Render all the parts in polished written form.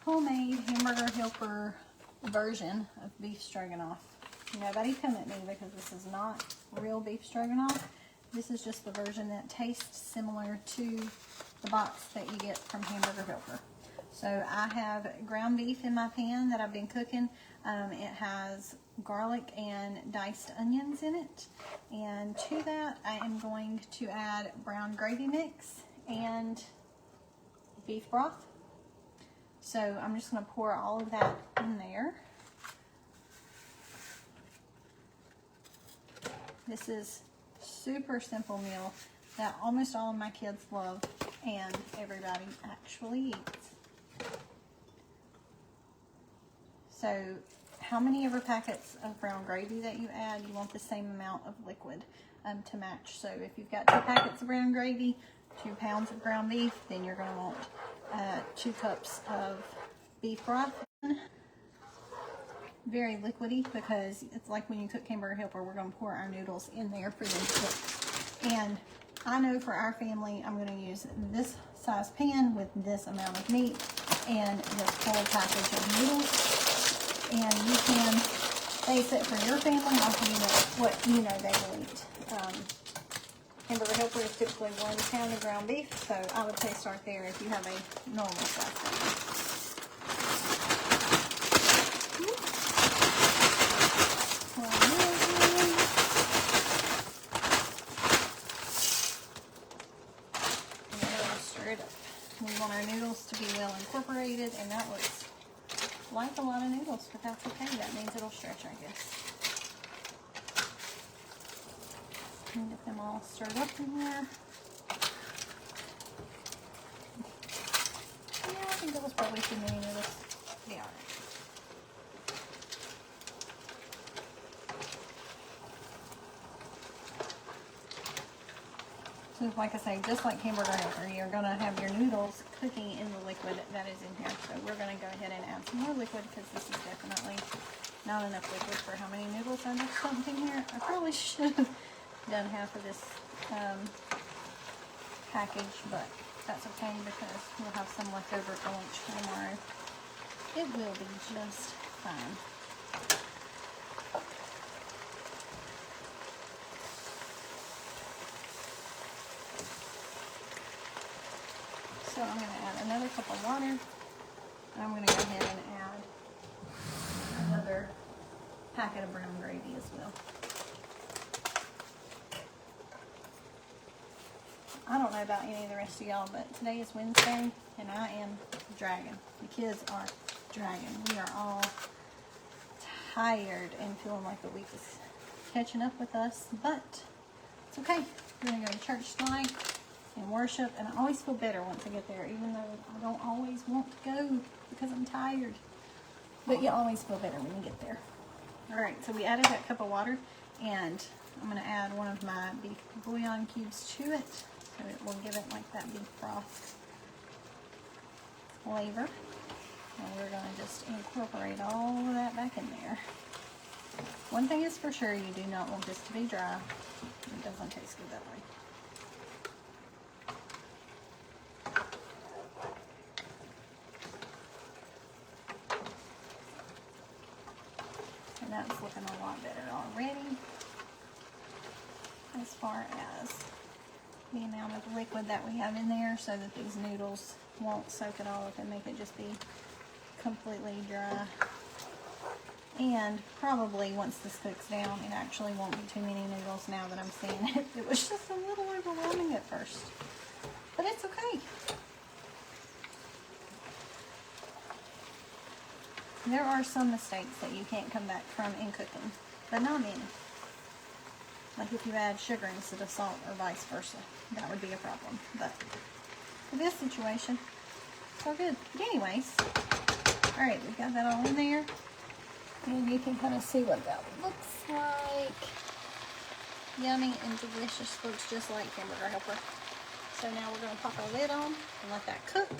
homemade hamburger helper version of beef stroganoff. Nobody come at me because this is not real beef stroganoff. This is just the version that tastes similar to the box that you get from Hamburger Helper. So I have ground beef in my pan that I've been cooking. It has garlic and diced onions in it. And to that, I am going to add brown gravy mix and beef broth. So I'm just going to pour all of that in there. This is super simple meal that almost all of my kids love and everybody actually eats. So how many ever packets of brown gravy that you add, you want the same amount of liquid to match. So if you've got 2 packets of brown gravy, 2 pounds of ground beef, then you're going to want 2 cups of beef broth. Very liquidy because it's like when you cook Hamburger Helper, we're going to pour our noodles in there for them to cook. And I know for our family, I'm going to use this size pan with this amount of meat and this whole package of noodles. And you can base it for your family off of what you know they will eat. Hamburger Helper is typically 1 pound of ground beef, so I would say start there if you have a normal size family. Stir it up. We want our noodles to be well incorporated, and that looks like a lot of noodles, but that's okay. That means it'll stretch, I guess. And get them all stirred up in here. Yeah, I think that was probably too many noodles. Be alright. So like I say, just like Hamburger Helper, you're going to have your noodles cooking in the liquid that is in here. So we're going to go ahead and add some more liquid because this is definitely not enough liquid for how many noodles I just dumped in here. I probably should have done half of this package, but that's okay because we'll have some left over for lunch tomorrow. It will be just fine. So I'm going to add another cup of water. And I'm going to go ahead and add another packet of brown gravy as well. I don't know about any of the rest of y'all, but today is Wednesday and I am dragging. The kids are dragging. We are all tired and feeling like the week is catching up with us, but it's okay. We're going to go to church tonight and worship, and I always feel better once I get there, even though I don't always want to go because I'm tired. But you always feel better when you get there. Alright, so we added that cup of water, and I'm going to add one of my beef bouillon cubes to it, so it will give it like that beef broth flavor. And we're going to just incorporate all of that back in there. One thing is for sure, you do not want this to be dry. It doesn't taste good that way. And that's looking a lot better already as far as the amount of liquid that we have in there, so that these noodles won't soak it all up and make it just be completely dry. And probably once this cooks down, it actually won't be too many noodles now that I'm seeing it. It was just a little overwhelming at first, but it's okay. There are some mistakes that you can't come back from in cooking, but not many. Like if you add sugar instead of salt or vice versa, that would be a problem. But for this situation, it's all good. But anyways, alright, we've got that all in there. And you can kind of see what that looks like. Yummy and delicious. Looks just like Hamburger Helper. So now we're going to pop our lid on and let that cook.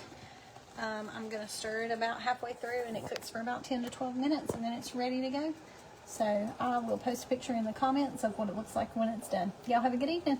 I'm going to stir it about halfway through, and it cooks for about 10 to 12 minutes, and then it's ready to go. So I will post a picture in the comments of what it looks like when it's done. Y'all have a good evening.